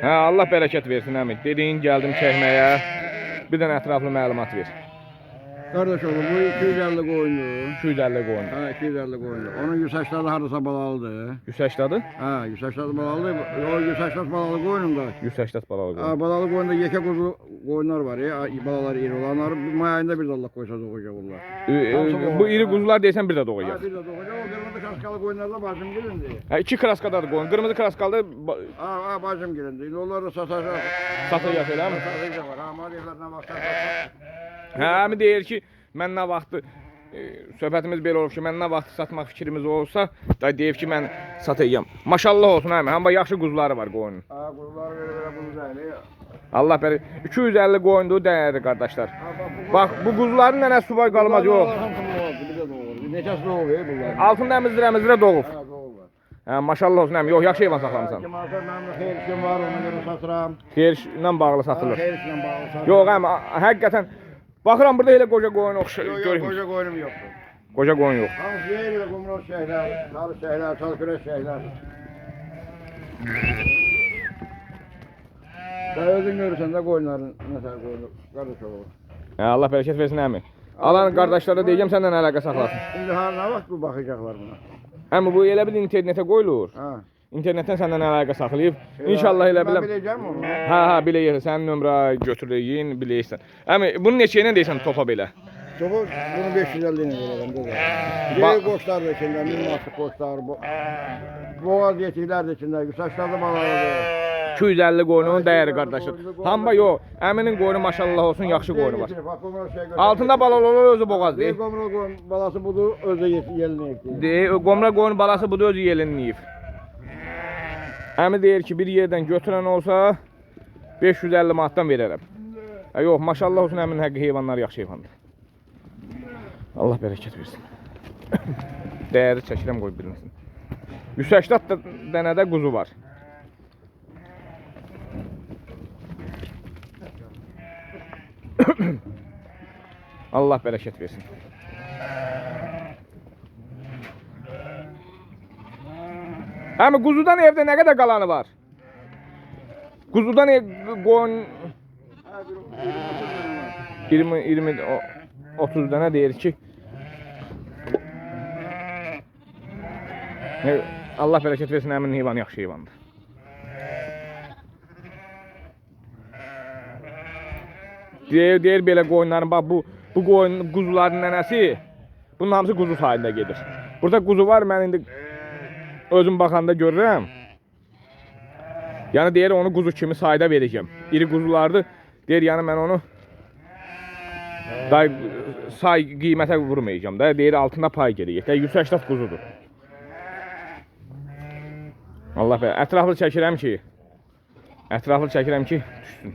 Hə, Allah bərəkət versin əmi. Dediyin gəldim çəkməyə. Bir dənə ətraflı məlumat ver. Qardaş oğlum, bu 250 qoyundur. 250 qoyun. Hə, 250 qoyundur. Onun 180'ı hardasa balalıdır. 180-dır? Hə, 180 balalıdır. O 180 balalı qoyunum da. 180 balalı qoyun. Hə, balalı qoyunda yekə quzu qoyunlar var ya, balalar iri olanlar. Mayayında bir də Allah qoysa doğacaq onlar. Bu iri quzular deyəsən bir də Hə, doğacaq. bir də doğacaq. O qırmızı kraskalı qoyunlarda bacım gelindi. Hə, 2 kraskadadır qoyun. Qırmızı kraskalı Hə, bacım gelindi. İndi onlar da satacaq. satacaq eləmi? Satacaq var. Hə, maliyetlərdən vaxtlar. Hə, əmi deyir ki, mən nə vaxtı söhbətimiz belə olub ki, mən nə vaxt satmaq fikrimiz olsa, da deyib ki, mən satacağam. Maşallah olsun əmi, həm yaxşı quzuları var qoyunun. Hə, quzular belə quzu deyil. Allah bəri 250 qoyundur dəyərli qardaşlar. Bax, bu quzuların nənəsi var qalmaz yox. Neçəsi doğub bunlar? Altında əmizdirə doğub. Hə, doğublar. Hə, maşallah olsun əmi, yox, yaxşı heyvan saxlamısan. Kim alsa mənim xeyir işim var, ona görə satıram. Xeyirlə bağlı satılır. Xeyir işlə bağlı satıram. Yox əmi, həqiqətən baxıram burada elə qoca qoyun Yox, qoca qoyunum yoxdur. Qoca qoyun yox. Hamısı yerlə qumral şeylər, sarı şeylər, çalkürək şeylər. Sən özün görürsən də qoyunların nəsər qoyunu, qardaş olur. Hə, Allah bərəkət versin əmi. Alan qardaşlara deyəcəm səndən əlaqə saxlasın. İndi nə vaxt bu baxacaqlar buna? Əmi bu elə bir internetə qoyulur. Hə. İnternetdən səndən əlaqə saxlayıb. İnşallah elə biləm. Mən biləcəm onu. Hə, biləyirsən, sənin nömrə götürəyin, biləyirsən. Əmi, bunu neçə ilə deyirsən topa belə? Çoxu bunu 550 ilə verirəm də. Geri qoçlar da içində, minmaslı qoçlar, boğaz yetiklər də içində, saçlarda balalıdır. 250 qoyunun dəyəri qardaşlar. Hamba yox, əminin qoyunu maşallah olsun, yaxşı qoyunu var. Altında balalı olur, özü boğaz deyil. Qomra qoyun balası budur, özü yelinləyib. Qomra qoyun balası budur, özü yelinləyib. Əmi deyir ki, bir yerdən götürən olsa 550 manatdan verərəm. Yox, maşallah olsun, əminin həqiqi heyvanlar yaxşı heyvandır. Allah bərəkət versin. Dəyəri çəkirəm, qoy bilinsin. 180 dənədə quzu var. Allah bərəkət versin. Həmi quzudan evdə nə qədər qalanı var? Quzudan qoyun 20-30 dənə deyir ki, Allah bərəkət versin, əminin heyvanı yaxşı heyvandır. Deyir belə qoyunların, bax bu qoyun quzuların nənəsi, bunun hamısı quzu sahilində gedir. Burada quzu var, mən indi özüm baxanda görürəm. Yəni deyir onu quzu kimi sayda verəcəm. İri quzulardır. Deyir yəni mən onu say qiymətə vurmayacağam da. Deyir altında pay gedəcək. 180 quzudur. Allah bə, ətraflı çəkirəm ki düşsün.